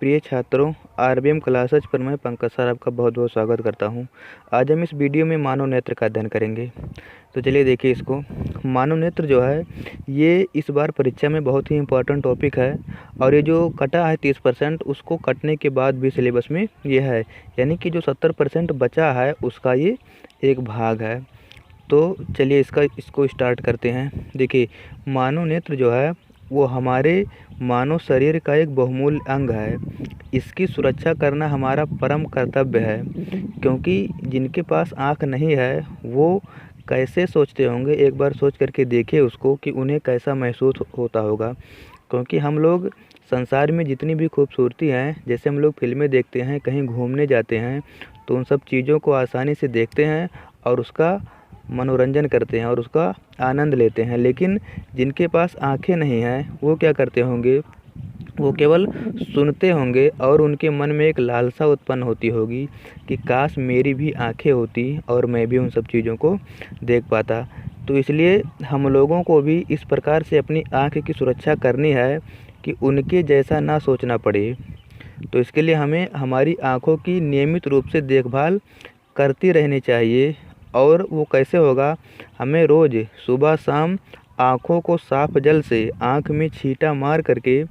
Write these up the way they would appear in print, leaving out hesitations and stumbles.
प्रिय छात्रों, RBM classes पर मैं पंकज सर आपका बहुत बहुत स्वागत करता हूं। आज हम इस वीडियो में मानव नेत्र का अध्ययन करेंगे। तो चलिए देखिए इसको। मानव नेत्र जो है ये इस बार परीक्षा में बहुत ही इम्पोर्टेंट टॉपिक है और ये जो कटा है 30% उसको कटने के बाद भी सिलेबस में ये है, यानी कि जो 70% बचा है उसका ये एक भाग है। तो चलिए इसको स्टार्ट करते हैं। देखिए, मानव नेत्र जो है वो हमारे मानव शरीर का एक बहुमूल्य अंग है। इसकी सुरक्षा करना हमारा परम कर्तव्य है, क्योंकि जिनके पास आँख नहीं है वो कैसे सोचते होंगे, एक बार सोच करके देखिए उसको कि उन्हें कैसा महसूस होता होगा। क्योंकि हम लोग संसार में जितनी भी खूबसूरती हैं, जैसे हम लोग फिल्में देखते हैं, कहीं घूमने जाते हैं तो उन सब चीज़ों को आसानी से देखते हैं और उसका मनोरंजन करते हैं और उसका आनंद लेते हैं। लेकिन जिनके पास आँखें नहीं हैं वो क्या करते होंगे, वो केवल सुनते होंगे और उनके मन में एक लालसा उत्पन्न होती होगी कि काश मेरी भी आँखें होती और मैं भी उन सब चीज़ों को देख पाता। तो इसलिए हम लोगों को भी इस प्रकार से अपनी आँख की सुरक्षा करनी है कि उनके जैसा ना सोचना पड़े। तो इसके लिए हमें हमारी आँखों की नियमित रूप से देखभाल करती रहनी चाहिए। और वो कैसे होगा, हमें रोज़ सुबह शाम आँखों को साफ जल से आँख में छींटा मार करके,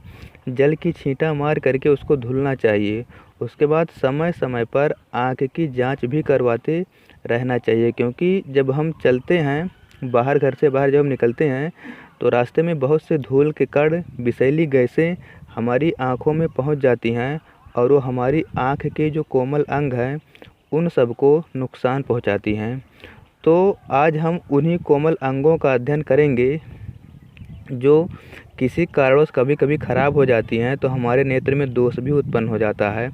जल की छींटा मार करके उसको धुलना चाहिए। उसके बाद समय समय पर आँख की जांच भी करवाते रहना चाहिए, क्योंकि जब हम चलते हैं बाहर, घर से बाहर जब हम निकलते हैं तो रास्ते में बहुत से धूल के कण, विषैली गैसें हमारी आँखों में पहुंच जाती हैं और वो हमारी आँख के जो कोमल अंग हैं उन सब को नुकसान पहुंचाती हैं। तो आज हम उन्हीं कोमल अंगों का अध्ययन करेंगे जो किसी कारणवश कभी कभी ख़राब हो जाती हैं, तो हमारे नेत्र में दोष भी उत्पन्न हो जाता है।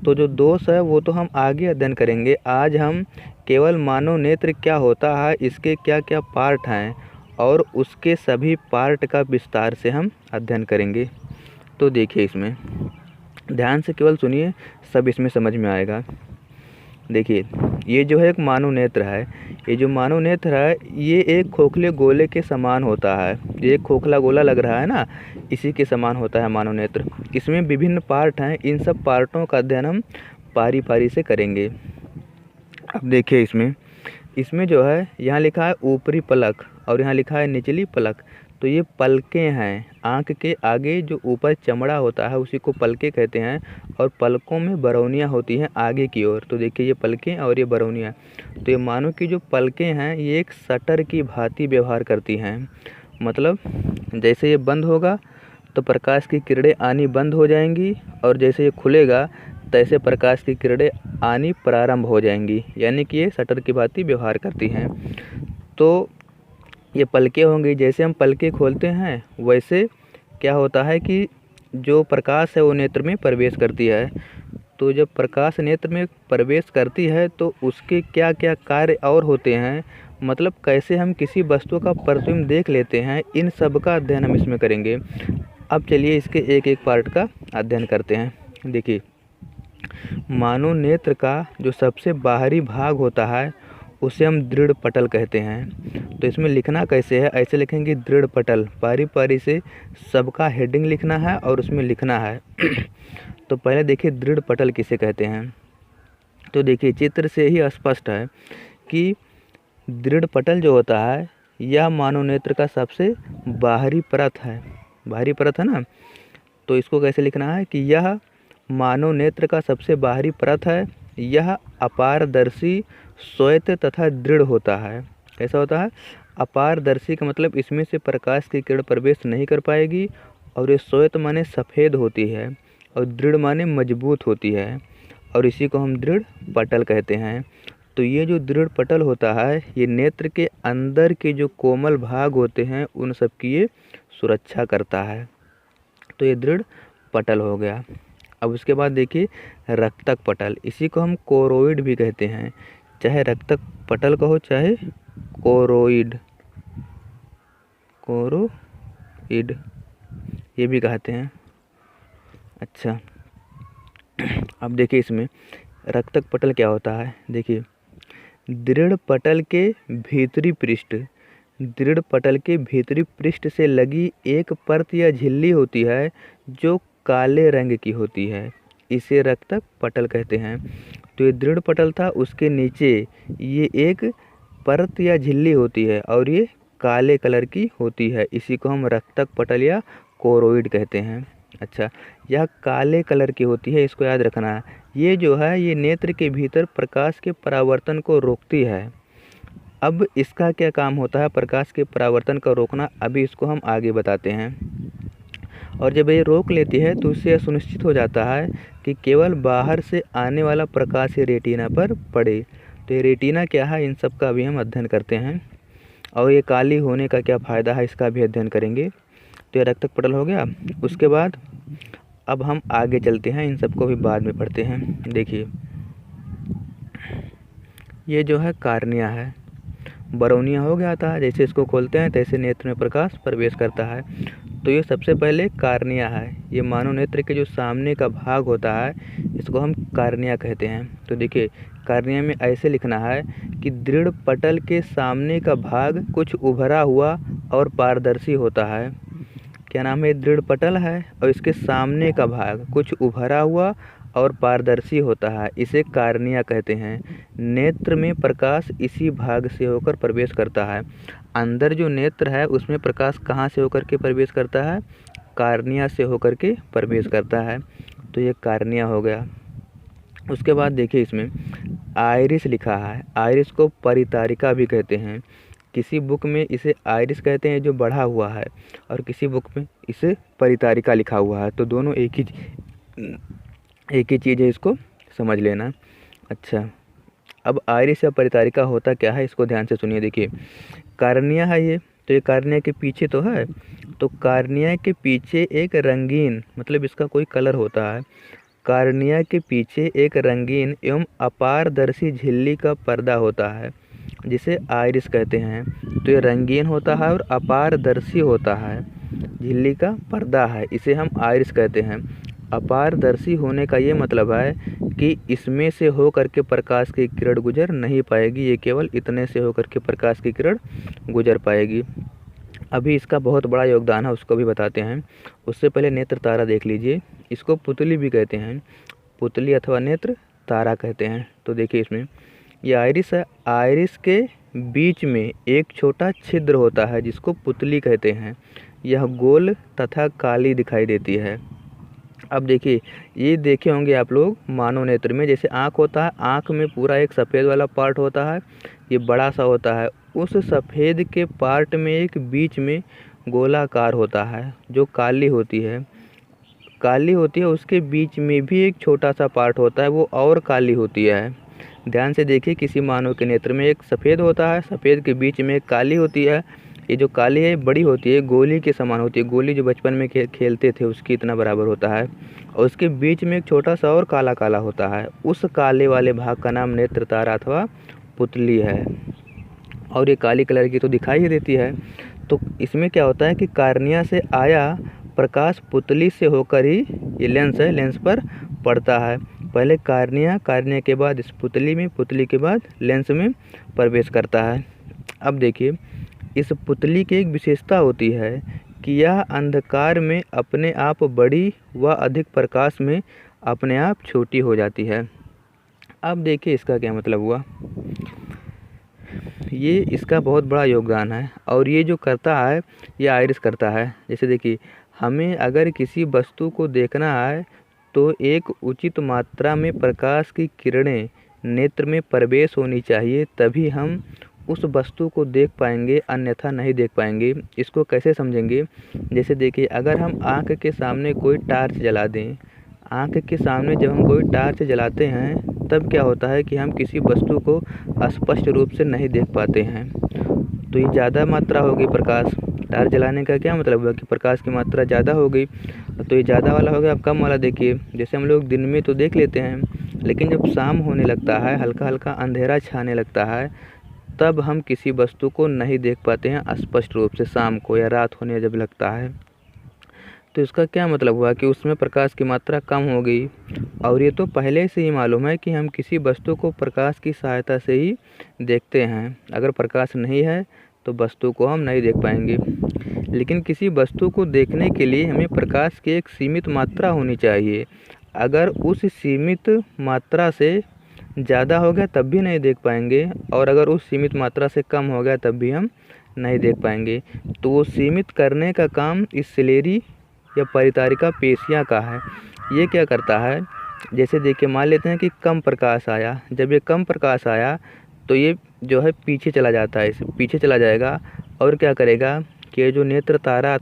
तो जो दोष है वो तो हम आगे अध्ययन करेंगे। आज हम केवल मानव नेत्र क्या होता है, इसके क्या क्या पार्ट हैं और उसके सभी पार्ट का विस्तार से हम अध्ययन करेंगे। तो देखिए, इसमें ध्यान से केवल सुनिए, सब इसमें समझ में आएगा। देखिए, ये जो है एक मानव नेत्र है। ये जो मानव नेत्र है ये एक खोखले गोले के समान होता है। ये एक खोखला गोला लग रहा है ना, इसी के समान होता है मानव नेत्र। इसमें विभिन्न पार्ट हैं, इन सब पार्टों का अध्ययन हम पारी पारी से करेंगे। अब देखिए, इसमें जो है यहाँ लिखा है ऊपरी पलक और यहाँ लिखा है निचली पलक। तो ये पलकें हैं। आँख के आगे जो ऊपर चमड़ा होता है उसी को पलकें कहते हैं और पलकों में बरौनियाँ होती हैं आगे की ओर। तो देखिए, ये पलकें और ये बरौनियाँ। तो ये मानो कि जो पलकें हैं ये एक शटर की भांति व्यवहार करती हैं। मतलब जैसे ये बंद होगा तो प्रकाश की किरणें आनी बंद हो जाएंगी और जैसे ये खुलेगा तैसे प्रकाश की किरणें आनी प्रारंभ हो जाएंगी, यानी कि ये शटर की भांति व्यवहार करती हैं। तो ये पलकें होंगी। जैसे हम पलकें खोलते हैं वैसे क्या होता है कि जो प्रकाश है वो नेत्र में प्रवेश करती है। तो जब प्रकाश नेत्र में प्रवेश करती है तो उसके क्या क्या कार्य और होते हैं, मतलब कैसे हम किसी वस्तु का प्रतिबिंब देख लेते हैं, इन सब का अध्ययन हम इसमें करेंगे। अब चलिए इसके एक एक पार्ट का अध्ययन करते हैं। देखिए, मानव नेत्र का जो सबसे बाहरी भाग होता है उसे हम दृढ़ पटल कहते हैं। तो इसमें लिखना कैसे है, ऐसे लिखेंगे दृढ़ पटल। पारी पारी से सबका हेडिंग लिखना है और उसमें लिखना है। तो पहले देखिए दृढ़ पटल किसे कहते हैं। तो देखिए, चित्र से ही स्पष्ट है कि दृढ़ पटल जो होता है यह मानव नेत्र का सबसे बाहरी परत है। बाहरी परत है ना, तो इसको कैसे लिखना है कि यह मानव नेत्र का सबसे बाहरी परत है। यह अपारदर्शी, श्वेत तथा दृढ़ होता है। कैसा होता है, अपारदर्शी का मतलब इसमें से प्रकाश की किरण प्रवेश नहीं कर पाएगी, और ये श्वेत माने सफ़ेद होती है और दृढ़ माने मजबूत होती है, और इसी को हम दृढ़ पटल कहते हैं। तो ये जो दृढ़ पटल होता है ये नेत्र के अंदर के जो कोमल भाग होते हैं उन सब की ये सुरक्षा करता है। तो ये दृढ़ पटल हो गया। अब उसके बाद देखिए रक्तक पटल, इसी को हम कोरोइड भी कहते हैं। चाहे रक्तक पटल कहो चाहे कोरोइड, कोरोइड ये भी कहते हैं। अच्छा, अब देखिए इसमें रक्तक पटल क्या होता है। देखिए, दृढ़ पटल के भीतरी पृष्ठ, दृढ़ पटल के भीतरी पृष्ठ से लगी एक परत या झिल्ली होती है जो काले रंग की होती है। इसे रक्तक पटल कहते हैं। तो ये दृढ़ पटल था, उसके नीचे ये एक परत या झिल्ली होती है और ये काले कलर की होती है, इसी को हम रक्तक पटल या कोरोइड कहते हैं। अच्छा, यह काले कलर की होती है, इसको याद रखना है। ये जो है ये नेत्र के भीतर प्रकाश के परावर्तन को रोकती है। अब इसका क्या काम होता है प्रकाश के परावर्तन का रोकना, अभी इसको हम आगे बताते हैं। और जब ये रोक लेती है तो इससे सुनिश्चित हो जाता है कि केवल बाहर से आने वाला प्रकाश ही रेटिना पर पड़े। तो ये रेटिना क्या है, इन सब का भी हम अध्ययन करते हैं। और ये काली होने का क्या फ़ायदा है, इसका भी अध्ययन करेंगे। तो ये रक्तक पटल हो गया। उसके बाद अब हम आगे चलते हैं, इन सबको भी बाद में पढ़ते हैं। देखिए, ये जो है कार्निया है, बरौनिया हो गया था, जैसे इसको खोलते हैं तैसे नेत्र में प्रकाश प्रवेश करता है। तो ये सबसे पहले कार्निया है, ये मानव नेत्र के जो सामने का भाग होता है इसको हम कार्निया कहते हैं। तो देखिए, कार्निया में ऐसे लिखना है कि दृढ़ पटल के सामने का भाग कुछ उभरा हुआ और पारदर्शी होता है। क्या नाम है, दृढ़ पटल है और इसके सामने का भाग कुछ उभरा हुआ और पारदर्शी होता है, इसे कार्निया कहते हैं। नेत्र में प्रकाश इसी भाग से होकर प्रवेश करता है। अंदर जो नेत्र है उसमें प्रकाश कहाँ से होकर के प्रवेश करता है, कार्निया से होकर के प्रवेश करता है। तो ये कार्निया हो गया। उसके बाद देखिए, इसमें आइरिस लिखा है, आइरिस को परितारिका भी कहते हैं। किसी बुक में इसे आइरिस कहते हैं जो बढ़ा हुआ है, और किसी बुक में इसे परितारिका लिखा हुआ है। तो दोनों एक ही चीज़ है, इसको समझ लेना। अच्छा, अब आइरिस या परितारिका होता क्या है, इसको ध्यान से सुनिए। देखिए, कार्निया है ये, तो ये कार्निया के पीछे तो है, तो कार्निया के पीछे एक रंगीन, मतलब इसका कोई कलर होता है। कार्निया के पीछे एक रंगीन एवं अपारदर्शी झिल्ली का पर्दा होता है, जिसे आइरिस कहते हैं। तो ये रंगीन होता है और अपारदर्शी होता है, झिल्ली का पर्दा है, इसे हम आइरिस कहते हैं। अपारदर्शी होने का ये मतलब है कि इसमें से होकर के प्रकाश की किरण गुजर नहीं पाएगी, ये केवल इतने से होकर के प्रकाश की किरण गुजर पाएगी। अभी इसका बहुत बड़ा योगदान है, उसको भी बताते हैं। उससे पहले नेत्र तारा देख लीजिए, इसको पुतली भी कहते हैं, पुतली अथवा नेत्र तारा कहते हैं। तो देखिए, इसमें ये आइरिस है, आइरिस के बीच में एक छोटा छिद्र होता है जिसको पुतली कहते हैं। यह गोल तथा काली दिखाई देती है। अब देखिए, ये देखे होंगे आप लोग मानव नेत्र में, जैसे आँख होता है, आँख में पूरा एक सफ़ेद वाला पार्ट होता है, ये बड़ा सा होता है। उस सफ़ेद के पार्ट में एक बीच में गोलाकार होता है जो काली होती है, उसके बीच में भी एक छोटा सा पार्ट होता है, वो और काली होती है। ध्यान से देखिए, किसी मानव के नेत्र में एक सफ़ेद होता है, सफ़ेद के बीच में एक काली होती है। ये जो काली है बड़ी होती है, गोली के समान होती है, गोली जो बचपन में खेलते थे उसकी इतना बराबर होता है, और उसके बीच में एक छोटा सा और काला काला होता है। उस काले वाले भाग का नाम नेत्र तारा अथवा पुतली है। और ये काली कलर की तो दिखाई ही देती है। तो इसमें क्या होता है कि कार्निया से आया प्रकाश पुतली से होकर ही, ये लेंस है, लेंस पर पड़ता है। पहले कार्निया, कार्निया के बाद इस पुतली में, पुतली के बाद लेंस में प्रवेश करता है। अब देखिए, इस पुतली की एक विशेषता होती है कि यह अंधकार में अपने आप बड़ी व अधिक प्रकाश में अपने आप छोटी हो जाती है। अब देखिए, इसका क्या मतलब हुआ, ये इसका बहुत बड़ा योगदान है। और ये जो करता है ये आइरिस करता है। जैसे देखिए, हमें अगर किसी वस्तु को देखना है तो एक उचित मात्रा में प्रकाश की किरणें नेत्र में प्रवेश होनी चाहिए, तभी हम उस वस्तु को देख पाएंगे, अन्यथा नहीं देख पाएंगे। इसको कैसे समझेंगे, जैसे देखिए, अगर हम आँख के सामने कोई टार्च जला दें, आँख के सामने जब हम कोई टार्च जलाते हैं तब क्या होता है कि हम किसी वस्तु को स्पष्ट रूप से नहीं देख पाते हैं। तो ये ज़्यादा मात्रा होगी प्रकाश, टार्च जलाने का क्या मतलब हुआ कि प्रकाश की मात्रा ज़्यादा हो गई। तो ये ज़्यादा वाला हो गया। अब कम वाला देखिए, जैसे हम लोग दिन में तो देख लेते हैं, लेकिन जब शाम होने लगता है, हल्का हल्का अंधेरा छाने लगता है, तब हम किसी वस्तु को नहीं देख पाते हैं स्पष्ट रूप से, शाम को या रात होने जब लगता है। तो इसका क्या मतलब हुआ कि उसमें प्रकाश की मात्रा कम हो गई। और ये तो पहले से ही मालूम है कि हम किसी वस्तु को प्रकाश की सहायता से ही देखते हैं, अगर प्रकाश नहीं है तो वस्तु को हम नहीं देख पाएंगे। लेकिन किसी वस्तु को देखने के लिए हमें प्रकाश की एक सीमित मात्रा होनी चाहिए। अगर उस सीमित मात्रा से ज़्यादा हो गया तब भी नहीं देख पाएंगे, और अगर उस सीमित मात्रा से कम हो गया तब भी हम नहीं देख पाएंगे। तो वो सीमित करने का काम इस सिलेरी या परितारिका पेशियाँ का है। ये क्या करता है, जैसे देखिए मान लेते हैं कि कम प्रकाश आया, जब ये कम प्रकाश आया तो ये जो है पीछे चला जाता है, इसे पीछे चला जाएगा और क्या करेगा कि ये जो नेत्र तारा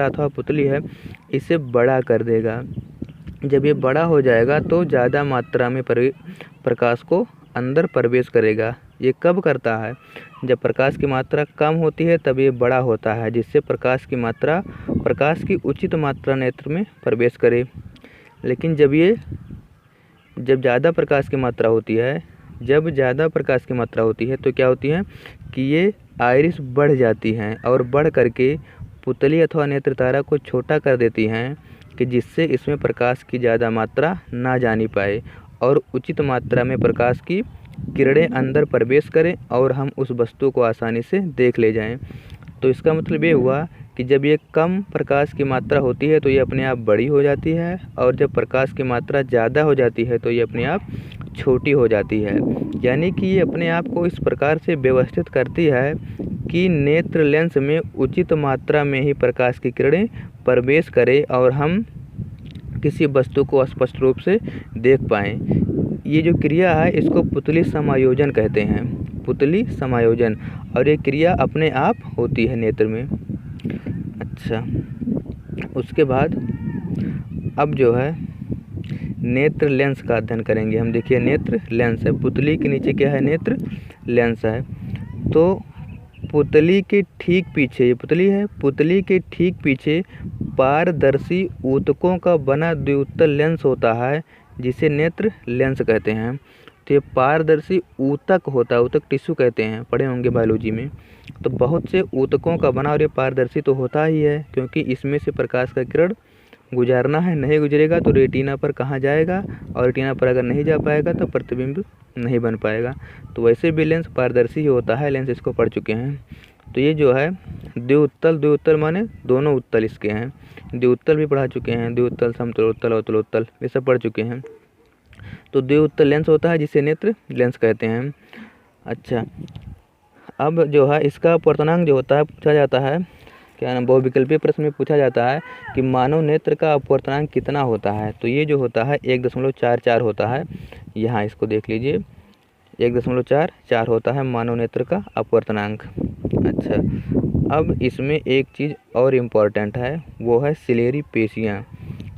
अथवा पुतली है इसे बड़ा कर देगा। जब ये बड़ा हो जाएगा तो ज़्यादा मात्रा में प्रकाश को अंदर प्रवेश करेगा। ये कब करता है, जब प्रकाश की मात्रा कम होती है तब ये बड़ा होता है, जिससे प्रकाश की उचित मात्रा नेत्र में प्रवेश करे। लेकिन जब ज़्यादा प्रकाश की मात्रा होती है तो क्या होती है कि ये आइरिस बढ़ जाती हैं और बढ़ करके पुतली अथवा नेत्र तारा को छोटा कर देती हैं, कि जिससे इसमें प्रकाश की ज़्यादा मात्रा ना जानी पाए और उचित मात्रा में प्रकाश की किरणें अंदर प्रवेश करें और हम उस वस्तु को आसानी से देख ले जाएं। तो इसका मतलब ये हुआ कि जब ये कम प्रकाश की मात्रा होती है तो ये अपने आप बड़ी हो जाती है, और जब प्रकाश की मात्रा ज़्यादा हो जाती है तो ये अपने आप छोटी हो जाती है। यानी कि ये अपने आप को इस प्रकार से व्यवस्थित करती है कि नेत्र लेंस में उचित मात्रा में ही प्रकाश की किरणें प्रवेश करें और हम किसी वस्तु को स्पष्ट रूप से देख पाएँ। ये जो क्रिया है इसको पुतली समायोजन कहते हैं, पुतली समायोजन, और ये क्रिया अपने आप होती है नेत्र में। अच्छा, उसके बाद अब जो है नेत्र लेंस का अध्ययन करेंगे हम। देखिए नेत्र लेंस है, पुतली के नीचे क्या है, नेत्र लेंस है। तो पुतली के ठीक पीछे, ये पुतली है, पुतली के ठीक पीछे पारदर्शी ऊतकों का बना द्विउत्तल लेंस होता है, जिसे नेत्र लेंस कहते हैं। तो ये पारदर्शी ऊतक होता है, ऊतक टिश्यू कहते हैं, पढ़े होंगे बायोलॉजी में। तो बहुत से ऊतकों का बना, और ये पारदर्शी तो होता ही है क्योंकि इसमें से प्रकाश का किरण गुजारना है, नहीं गुजरेगा तो रेटिना पर कहाँ जाएगा, और रेटिना पर अगर नहीं जा पाएगा तो प्रतिबिंब नहीं बन पाएगा। तो वैसे भी लेंस पारदर्शी ही होता है, लेंस इसको पढ़ चुके हैं। तो ये जो है द्विउत्तल माने दोनों उत्तल इसके हैं, द्विउत्तल भी पढ़ा चुके हैं, द्विउत्तल, समतलोत्तल, अवतलोत्तल ये सब पढ़ चुके हैं। तो द्विउत्तल लेंस होता है जिसे नेत्र लेंस कहते हैं। अच्छा, अब जो है इसका अपवर्तनांक जो होता है पूछा जाता है, क्या नाम, बहुविकल्पीय प्रश्न में पूछा जाता है कि मानव नेत्र का अपवर्तनांक कितना होता है। तो ये जो होता है 1.44 होता है। यहाँ इसको देख लीजिए, 1.44 होता है मानव नेत्र का अपवर्तनांक। अच्छा, अब इसमें एक चीज़ और इम्पॉर्टेंट है, वो है सिलेरी पेशियाँ।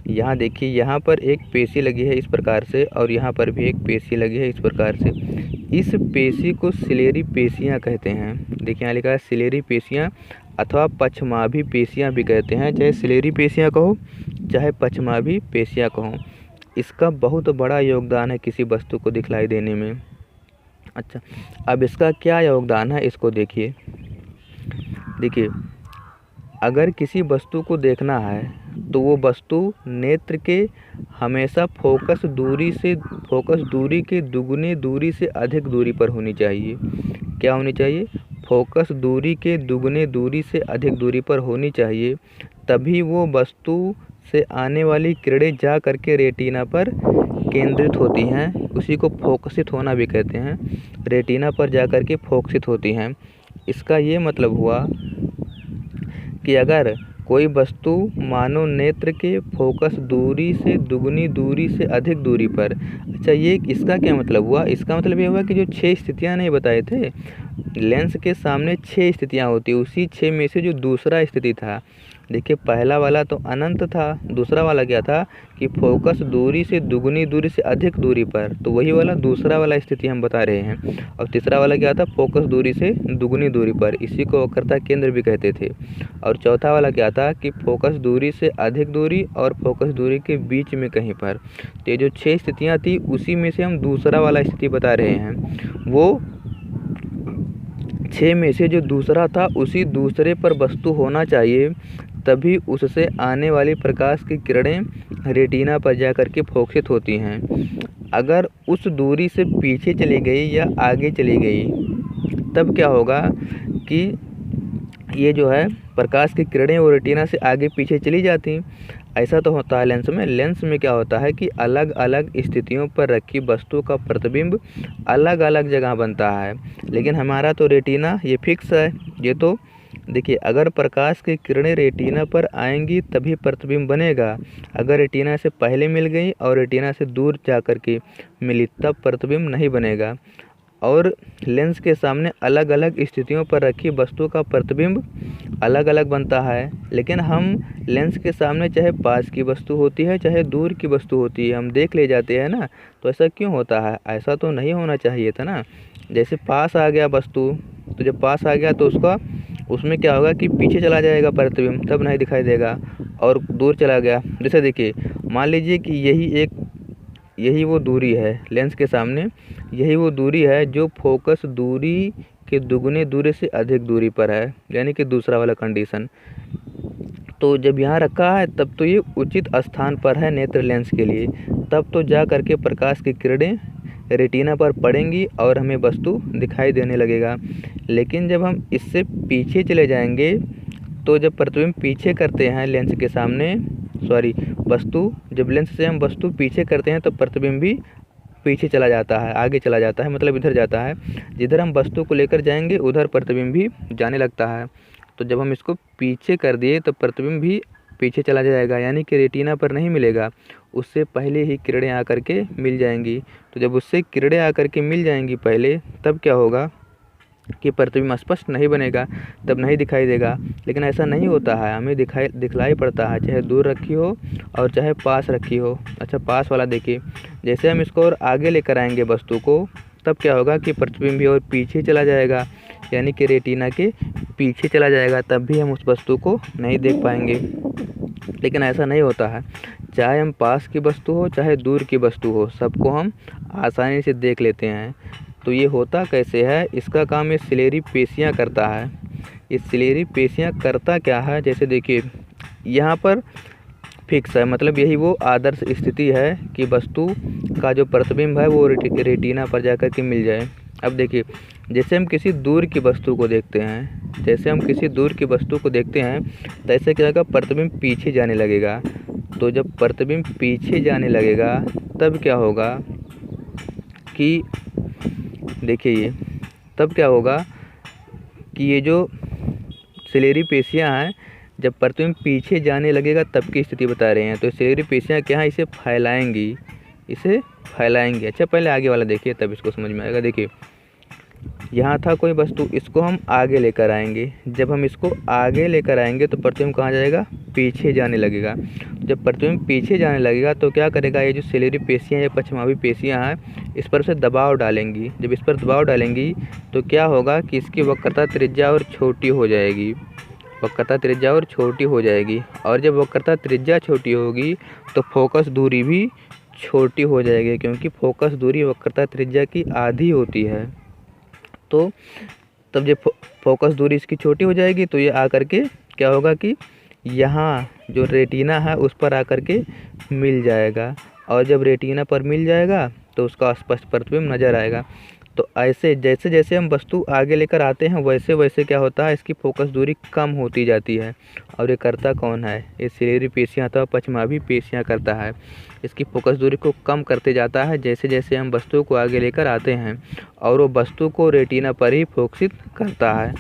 यहाँ देखिए, यहाँ पर एक पेशी लगी है इस प्रकार से, और यहाँ पर भी एक पेशी लगी है इस प्रकार से। इस पेशी को सिलेरी पेशियाँ कहते हैं। देखिए यहाँ लिखा है सिलेरी पेशियाँ अथवा पक्षमाभी पेशियाँ भी कहते हैं, चाहे सिलेरी पेशियाँ कहो चाहे पक्षमाभी पेशियाँ कहो। इसका बहुत बड़ा योगदान है किसी वस्तु को दिखलाई देने में। अच्छा, अब इसका क्या योगदान है इसको देखिए। अगर किसी वस्तु को देखना है तो वो वस्तु नेत्र के हमेशा फोकस दूरी के दुगनी दूरी से अधिक दूरी पर होनी चाहिए। क्या होनी चाहिए, फोकस दूरी के दुगने दूरी से अधिक दूरी पर होनी चाहिए, तभी वो वस्तु से आने वाली किरणें जा करके रेटिना पर केंद्रित होती हैं। उसी को फोकसित होना भी कहते हैं, रेटिना पर जा कर के फोकसित होती हैं। इसका ये मतलब हुआ कि अगर कोई वस्तु मानव नेत्र के फोकस दूरी से दुगनी दूरी से अधिक दूरी पर, अच्छा ये इसका क्या मतलब हुआ, इसका मतलब ये हुआ कि जो 6 स्थितियां नहीं बताए थे, लेंस के सामने 6 स्थितियां होती, उसी 6 में से जो दूसरा स्थिति था, देखिए पहला वाला तो अनंत था, दूसरा वाला क्या था कि फोकस दूरी से दुगनी दूरी से अधिक दूरी पर, तो वही वाला दूसरा वाला स्थिति हम बता रहे हैं। और तीसरा वाला क्या था, फोकस दूरी से दुगनी दूरी पर, इसी को वक्रता केंद्र भी कहते थे। और चौथा वाला क्या था कि फोकस दूरी से अधिक दूरी और फोकस दूरी के बीच में कहीं पर। तो ये जो 6 स्थितियाँ थी उसी में से हम दूसरा वाला स्थिति बता रहे हैं। वो 6 में से जो दूसरा था उसी दूसरे पर वस्तु होना चाहिए, तभी उससे आने वाली प्रकाश की किरणें रेटिना पर जाकर के फोकसित होती हैं। अगर उस दूरी से पीछे चली गई या आगे चली गई तब क्या होगा कि ये जो है प्रकाश की किरणें वो रेटिना से आगे पीछे चली जाती। ऐसा तो होता है लेंस में। लेंस में क्या होता है कि अलग अलग स्थितियों पर रखी वस्तु का प्रतिबिंब अलग अलग जगह बनता है, लेकिन हमारा तो रेटिना ये फिक्स है। ये तो देखिए, अगर प्रकाश की किरणें रेटिना पर आएंगी तभी प्रतिबिंब बनेगा। अगर रेटिना से पहले मिल गई और रेटिना से दूर जा कर के मिली तब प्रतिबिंब नहीं बनेगा। और लेंस के सामने अलग अलग स्थितियों पर रखी वस्तु का प्रतिबिंब अलग अलग बनता है, लेकिन हम लेंस के सामने चाहे पास की वस्तु होती है चाहे दूर की वस्तु होती है हम देख ले जाते हैं ना। तो ऐसा क्यों होता है? ऐसा तो नहीं होना चाहिए था ना। जैसे पास आ गया वस्तु, तो जब पास आ गया तो उसमें क्या होगा कि पीछे चला जाएगा प्रतिबिंब, तब नहीं दिखाई देगा। और दूर चला गया, जैसे देखिए मान लीजिए कि यही वो दूरी है लेंस के सामने, यही वो दूरी है जो फोकस दूरी के दुगने दूरी से अधिक दूरी पर है, यानी कि दूसरा वाला कंडीशन। तो जब यहाँ रखा है तब तो ये उचित स्थान पर है नेत्र लेंस के लिए, तब तो जा करके प्रकाश की किरणें रेटिना पर पड़ेंगी और हमें वस्तु दिखाई देने लगेगा। लेकिन जब हम इससे पीछे चले जाएंगे तो जब प्रतिबिंब पीछे करते हैं लेंस के सामने, वस्तु जब लेंस से हम वस्तु पीछे करते हैं तो प्रतिबिंब भी पीछे चला जाता है, आगे चला जाता है, मतलब इधर जाता है। जिधर हम वस्तु को लेकर जाएंगे उधर प्रतिबिंब भी जाने लगता है। तो जब हम इसको पीछे कर दिए तो प्रतिबिंब भी पीछे चला जाएगा, यानी कि रेटिना पर नहीं मिलेगा, उससे पहले ही किरणें आकर के मिल जाएंगी। तो जब उससे किरणें आकर के मिल जाएंगी पहले, तब क्या होगा कि प्रतिबिंब स्पष्ट नहीं बनेगा, तब नहीं दिखाई देगा। लेकिन ऐसा नहीं होता है, हमें दिखलाई पड़ता है, चाहे दूर रखी हो और चाहे पास रखी हो। अच्छा, पास वाला देखिए, जैसे हम इसको और आगे लेकर आएंगे वस्तु को, तब क्या होगा कि प्रतिबिंब भी और पीछे चला जाएगा, यानी कि रेटिना के पीछे चला जाएगा, तब भी हम उस वस्तु को नहीं देख पाएंगे। लेकिन ऐसा नहीं होता है, चाहे हम पास की वस्तु हो चाहे दूर की वस्तु हो, सबको हम आसानी से देख लेते हैं। तो ये होता कैसे है? इसका काम ये सिलेरी पेशियाँ करता है। ये सिलेरी पेशियाँ करता क्या है, जैसे देखिए यहाँ पर फिक्स है, मतलब यही वो आदर्श स्थिति है कि वस्तु का जो प्रतिबिंब है वो रेटिना पर जाकर के मिल जाए। अब देखिए, जैसे हम किसी दूर की वस्तु को देखते हैं, तो ऐसे क्या होगा, प्रतिबिंब पीछे जाने लगेगा। तो जब प्रतिबिंब पीछे जाने लगेगा तब क्या होगा कि देखिए तब क्या होगा कि ये जो सिलेरी पेशियाँ हैं, जब प्रतिबिंब पीछे जाने लगेगा तब की स्थिति बता रहे हैं। तो सिलेरी पेशियाँ क्या है, इसे फैलाएंगी। अच्छा, पहले आगे वाला देखिए तब इसको समझ में आएगा। देखिए यहाँ था कोई वस्तु, इसको हम आगे लेकर आएंगे। जब हम इसको आगे लेकर आएंगे तो प्रतिबिंब कहाँ जाएगा, पीछे जाने लगेगा। जब प्रतिबिंब पीछे जाने लगेगा तो क्या करेगा, ये जो सिलेरी पेशियाँ या पश्चमाभी पेशियाँ हैं इस पर से दबाव डालेंगी। जब इस पर दबाव डालेंगी तो क्या होगा कि इसकी वक्रता त्रिज्या और छोटी हो जाएगी। और जब वक्रता त्रिज्या छोटी होगी तो फोकस दूरी भी छोटी हो जाएगी, क्योंकि फोकस दूरी वक्रता त्रिज्या की आधी होती है। तो तब जब फोकस दूरी इसकी छोटी हो जाएगी तो ये आकर के क्या होगा कि यहाँ जो रेटिना है उस पर आकर के मिल जाएगा, और जब रेटिना पर मिल जाएगा तो उसका स्पष्ट प्रतिबिंब नज़र आएगा। तो ऐसे जैसे जैसे हम वस्तु आगे लेकर आते हैं वैसे वैसे क्या होता है, इसकी फोकस दूरी कम होती जाती है। और ये करता कौन है, ये सिलेरी पेशियाँ अथवा पश्चमाभी पेशियाँ करता है। इसकी फोकस दूरी को कम करते जाता है जैसे जैसे हम वस्तु को आगे लेकर आते हैं, और वो वस्तु को रेटिना पर ही फोकसित करता है।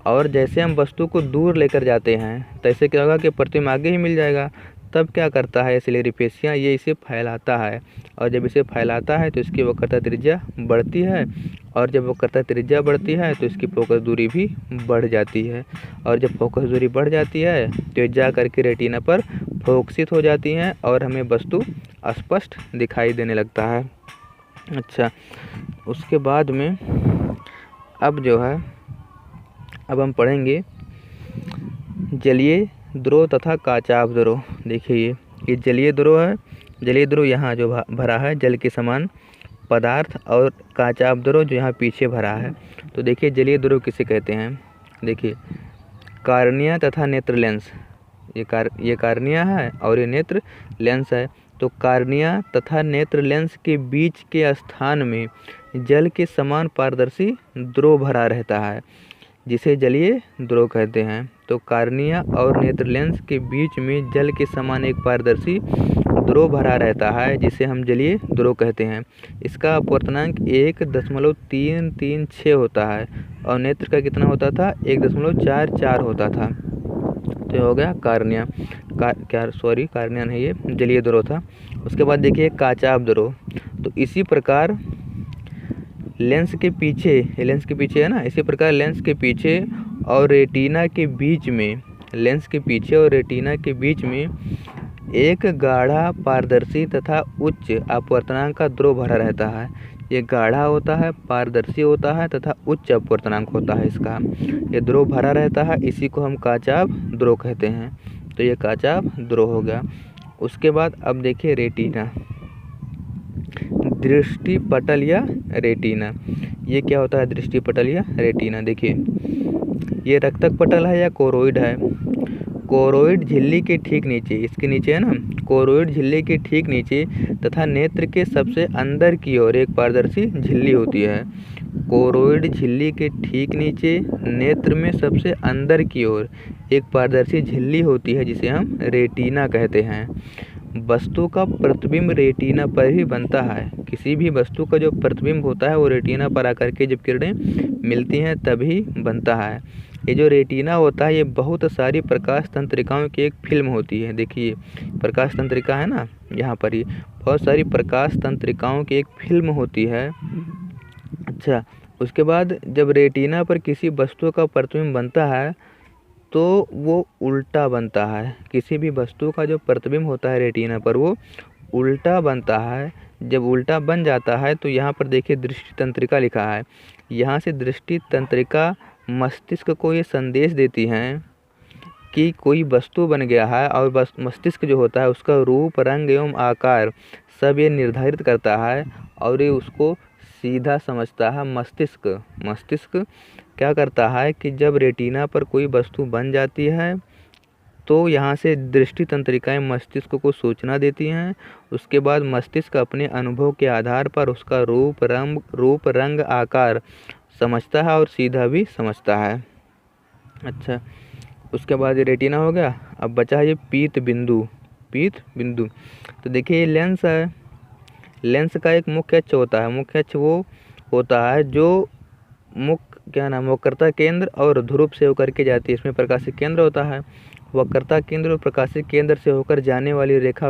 और जैसे हम वस्तु को दूर लेकर जाते हैं तैसे क्या होगा कि प्रतिबिंब आगे ही मिल जाएगा। तब क्या करता है सिलेरी पेशियाँ, ये इसे फैलाता है, और जब इसे फैलाता है तो इसकी वक्रता त्रिज्या बढ़ती है, और जब वक्रता त्रिज्या बढ़ती है तो इसकी फोकस दूरी भी बढ़ जाती है, और जब फोकस दूरी बढ़ जाती है तो जा करके रेटिना पर फोकसित हो जाती हैं और हमें वस्तु स्पष्ट दिखाई देने लगता है। अच्छा, उसके बाद में अब हम पढ़ेंगे जलीय द्रव तथा काचाभ द्रव। देखिए ये जलीय द्रव है, जलीय द्रव यहाँ जो भरा है जल के समान पदार्थ, और काचाभ द्रव जो यहाँ पीछे भरा है। तो देखिए जलीय द्रव किसे कहते हैं, देखिए कार्निया तथा नेत्र लेंस, ये कार्निया है और ये नेत्र लेंस है। तो कार्निया तथा नेत्र लेंस के बीच के स्थान में जल के समान पारदर्शी द्रव भरा रहता है, जिसे जलीय द्रव कहते हैं। तो कार्निया और नेत्र लेंस के बीच में जल के समान एक पारदर्शी द्रव भरा रहता है जिसे हम जलीय द्रव कहते हैं। इसका अपवर्तनांक 1.336 होता है और नेत्र का कितना होता था, 1.44 होता था। तो ये हो गया कार्निया। कार्निया नहीं, ये जलीय द्रव था। उसके बाद देखिए काचाभ द्रव। तो इसी प्रकार लेंस के पीछे है ना, इसी प्रकार लेंस के पीछे और रेटिना के बीच में एक गाढ़ा पारदर्शी तथा उच्च अपवर्तनांक का द्रव भरा रहता है। ये गाढ़ा होता है, पारदर्शी होता है तथा उच्च अपवर्तनांक होता है इसका। ये द्रव भरा रहता है, इसी को हम काचाभ द्रव कहते हैं। तो ये काचाभ द्रव हो गया। उसके बाद अब देखिए रेटिना, दृष्टि पटल या रेटिना। ये क्या होता है दृष्टि पटल या रेटिना? देखिए ये रक्तक पटल है या कोरोइड है। कोरोइड झिल्ली के ठीक नीचे, इसके नीचे है ना, कोरोइड झिल्ली के ठीक नीचे तथा नेत्र के सबसे अंदर की ओर एक पारदर्शी झिल्ली होती है। कोरोइड झिल्ली के ठीक नीचे नेत्र में सबसे अंदर की ओर एक पारदर्शी झिल्ली होती है जिसे हम रेटिना कहते हैं। वस्तु का प्रतिबिंब रेटिना पर ही बनता है। किसी भी वस्तु का जो प्रतिबिंब होता है वो रेटिना पर आकर के जब किरणें मिलती हैं तभी बनता है। ये जो रेटिना होता है ये बहुत सारी प्रकाश तंत्रिकाओं की एक फिल्म होती है। देखिए प्रकाश तंत्रिका है ना, यहाँ पर ही बहुत सारी प्रकाश तंत्रिकाओं की एक फिल्म होती है। अच्छा, उसके बाद जब रेटिना पर किसी वस्तु का प्रतिबिंब बनता है तो वो उल्टा बनता है। किसी भी वस्तु का जो प्रतिबिंब होता है रेटिना पर वो उल्टा बनता है। जब उल्टा बन जाता है तो यहाँ पर देखिए दृष्टि तंत्रिका लिखा है। यहाँ से दृष्टि तंत्रिका मस्तिष्क को ये संदेश देती हैं कि कोई वस्तु बन गया है और बस मस्तिष्क जो होता है उसका रूप, रंग एवं आकार सब ये निर्धारित करता है और ये उसको सीधा समझता है। मस्तिष्क क्या करता है कि जब रेटिना पर कोई वस्तु बन जाती है तो यहाँ से दृष्टि तंत्रिकाएं मस्तिष्क को सूचना देती हैं। उसके बाद मस्तिष्क अपने अनुभव के आधार पर उसका रूप, रंग, आकार समझता है और सीधा भी समझता है। अच्छा, उसके बाद ये रेटिना हो गया। अब बचा ये पीत बिंदु। तो देखिए ये लेंस है। लेंस का एक मुख्य अक्ष होता है। मुख्य अक्ष वो होता है जो वक्रता केंद्र और ध्रुव से होकर के जाती है। इसमें प्रकाशिक केंद्र होता है। वक्रता केंद्र और प्रकाशिक केंद्र से होकर जाने वाली रेखा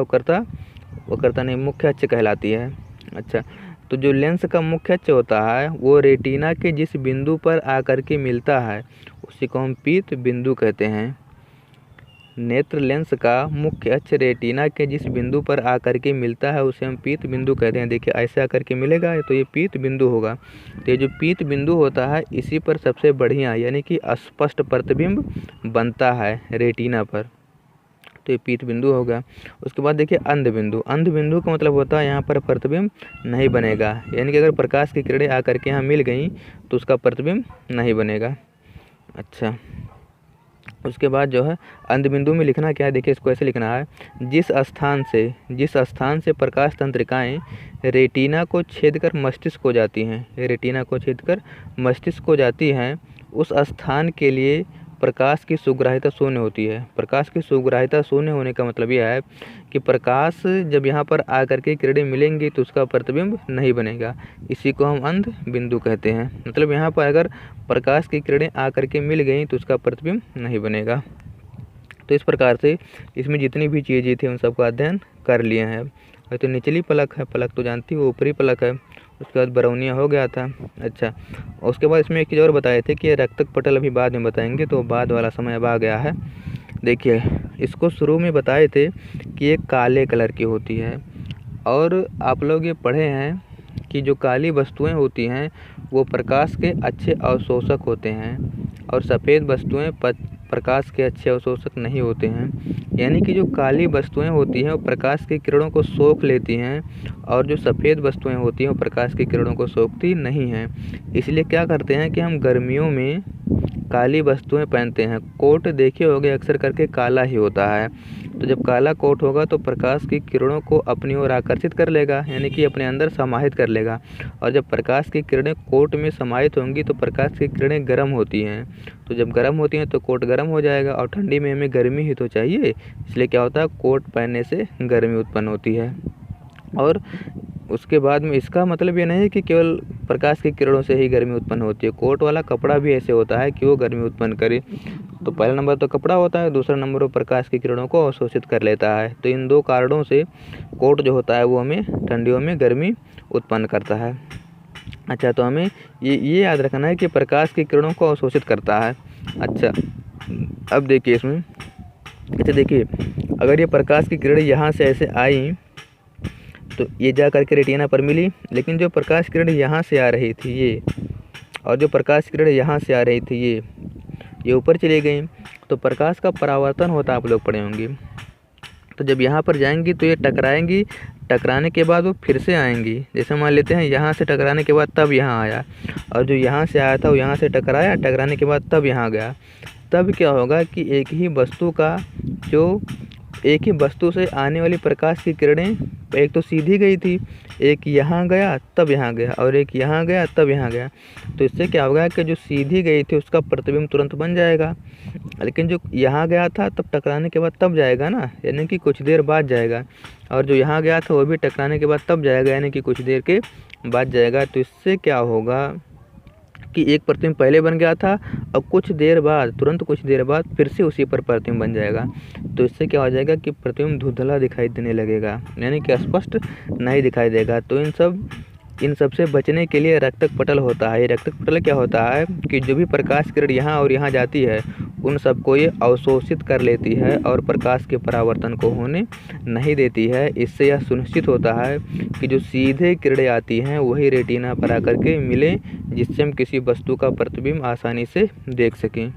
मुख्य अक्ष कहलाती है। अच्छा, तो जो लेंस का मुख्य अक्ष होता है वो रेटिना के जिस बिंदु पर आकर के मिलता है उसी को हम पीत बिंदु कहते हैं। नेत्र लेंस का मुख्य अक्ष रेटिना के जिस बिंदु पर आकर के मिलता है उसे हम पीत बिंदु कहते हैं। देखिए ऐसे आकर के मिलेगा तो ये पीत बिंदु होगा। तो ये जो पीत बिंदु होता है इसी पर सबसे बढ़िया यानी कि स्पष्ट प्रतिबिंब बनता है रेटिना पर। तो ये पीत बिंदु होगा। उसके बाद देखिए अंध बिंदु का मतलब होता है यहाँ पर प्रतिबिंब नहीं बनेगा। यानी कि अगर प्रकाश की किरणें आकर के यहाँ मिल गई तो उसका प्रतिबिंब नहीं बनेगा। अच्छा, उसके बाद जो है अंध बिंदु में लिखना क्या है, देखिए इसको ऐसे लिखना है। जिस स्थान से प्रकाश तंत्रिकाएं रेटिना को छेदकर मस्तिष्क को जाती हैं उस स्थान के लिए प्रकाश की सुग्राह्यता शून्य होती है। प्रकाश की सुग्राह्यता शून्य होने का मतलब यह है कि प्रकाश जब यहाँ पर आकर के किरणें मिलेंगी तो उसका प्रतिबिंब नहीं बनेगा। इसी को हम अंध बिंदु कहते हैं। मतलब यहाँ पर अगर प्रकाश की किरणें आकर के मिल गई तो उसका प्रतिबिंब नहीं बनेगा। तो इस प्रकार से इसमें जितनी भी चीज़ें थी उन सबका अध्ययन कर लिए हैं। तो निचली पलक है, पलक तो जानती हो, ऊपरी पलक है। उसके बाद बरौनिया हो गया था। अच्छा, उसके बाद इसमें एक चीज़ और बताए थे कि ये रक्तक पटल अभी बाद में बताएंगे, तो बाद वाला समय अब आ गया है। देखिए इसको शुरू में बताए थे कि ये काले कलर की होती है और आप लोग ये पढ़े हैं कि जो काली वस्तुएं होती हैं वो प्रकाश के अच्छे अवशोषक होते हैं और सफ़ेद वस्तुएं प्रकाश के अच्छे अवशोषक नहीं होते हैं। यानी कि जो काली वस्तुएं होती हैं वो प्रकाश की किरणों को सोख लेती हैं और जो सफ़ेद वस्तुएं होती हैं वो प्रकाश की किरणों को सोखती नहीं हैं। इसलिए क्या करते हैं कि हम गर्मियों में काली वस्तुएं पहनते हैं। कोट देखे होंगे अक्सर करके काला ही होता है। तो जब काला कोट होगा तो प्रकाश की किरणों को अपनी ओर आकर्षित कर लेगा, यानी कि अपने अंदर समाहित कर लेगा। और जब प्रकाश की किरणें कोट में समाहित होंगी तो प्रकाश की किरणें गर्म होती हैं, तो जब गर्म होती हैं तो कोट गर्म हो जाएगा। और ठंडी में हमें गर्मी ही तो चाहिए, इसलिए क्या होता है, कोट पहनने से गर्मी उत्पन्न होती है। और उसके बाद में इसका मतलब ये नहीं है कि केवल प्रकाश की किरणों से ही गर्मी उत्पन्न होती है, कोट वाला कपड़ा भी ऐसे होता है कि वो गर्मी उत्पन्न करे। तो पहला नंबर तो कपड़ा होता है, दूसरा नंबर वो प्रकाश की किरणों को अवशोषित कर लेता है। तो इन दो कारणों से कोट जो होता है वो हमें ठंडियों में गर्मी उत्पन्न करता है। अच्छा, तो हमें ये याद रखना है कि प्रकाश की किरणों को अवशोषित करता है। अच्छा, अब देखिए इसमें, अच्छा देखिए, अगर ये प्रकाश की किरणें यहाँ से ऐसे आई तो ये जा करके रेटिना पर मिली, लेकिन जो प्रकाश किरण यहाँ से आ रही थी ये, और जो प्रकाश किरण यहाँ से आ रही थी ये ऊपर चली गई, तो प्रकाश का परावर्तन होता आप लोग पढ़े होंगे। तो जब यहाँ पर जाएंगी तो ये टकराएंगी, टकराने के बाद वो फिर से आएंगी। जैसे मान लेते हैं यहाँ से टकराने के बाद तब यहाँ आया, और जो यहाँ से आया था वो यहाँ से टकराया, टकराने के बाद तब यहाँ गया। तब क्या होगा कि एक ही वस्तु से आने वाली प्रकाश की किरणें एक तो सीधी गई थी, एक यहाँ गया तब यहाँ गया, और एक यहाँ गया तब यहाँ गया। तो इससे क्या होगा कि जो सीधी गई थी उसका प्रतिबिंब तुरंत बन जाएगा, लेकिन जो यहाँ गया था तब टकराने के बाद तब जाएगा ना, यानी कि कुछ देर बाद जाएगा। और जो यहाँ गया था वो भी टकराने के बाद तब जाएगा, यानी कि कुछ देर के बाद जाएगा। तो इससे क्या होगा कि एक प्रतिबिंब पहले बन गया था, अब कुछ देर बाद, तुरंत कुछ देर बाद फिर से उसी पर प्रतिबिंब बन जाएगा। तो इससे क्या हो जाएगा कि प्रतिबिंब धुंधला दिखाई देने लगेगा, यानी कि स्पष्ट नहीं दिखाई देगा। तो इन सब से बचने के लिए रक्तक पटल होता है। ये रक्तक पटल क्या होता है कि जो भी प्रकाश किरण यहाँ और यहाँ जाती है उन सबको ये अवशोषित कर लेती है और प्रकाश के परावर्तन को होने नहीं देती है। इससे यह सुनिश्चित होता है कि जो सीधे किरणें आती हैं वही रेटिना पर आकर के मिले, जिससे हम किसी वस्तु का प्रतिबिंब आसानी से देख सकें,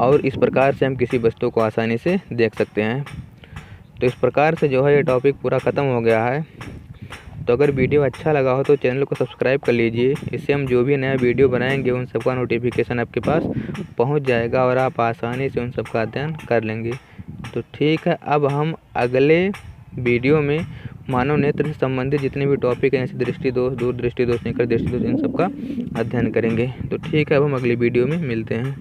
और इस प्रकार से हम किसी वस्तु को आसानी से देख सकते हैं। तो इस प्रकार से जो है ये टॉपिक पूरा ख़त्म हो गया है। तो अगर वीडियो अच्छा लगा हो तो चैनल को सब्सक्राइब कर लीजिए, इससे हम जो भी नया वीडियो बनाएंगे उन सबका नोटिफिकेशन आपके पास पहुंच जाएगा और आप आसानी से उन सब का अध्ययन कर लेंगे। तो ठीक है, अब हम अगले वीडियो में मानव नेत्र से संबंधित जितने भी टॉपिक हैं, जैसे दृष्टि दोष, दूर दृष्टि दोष, निकट दृष्टि दोष, इन सब का अध्ययन करेंगे। तो ठीक है, अब हम अगली वीडियो में मिलते हैं।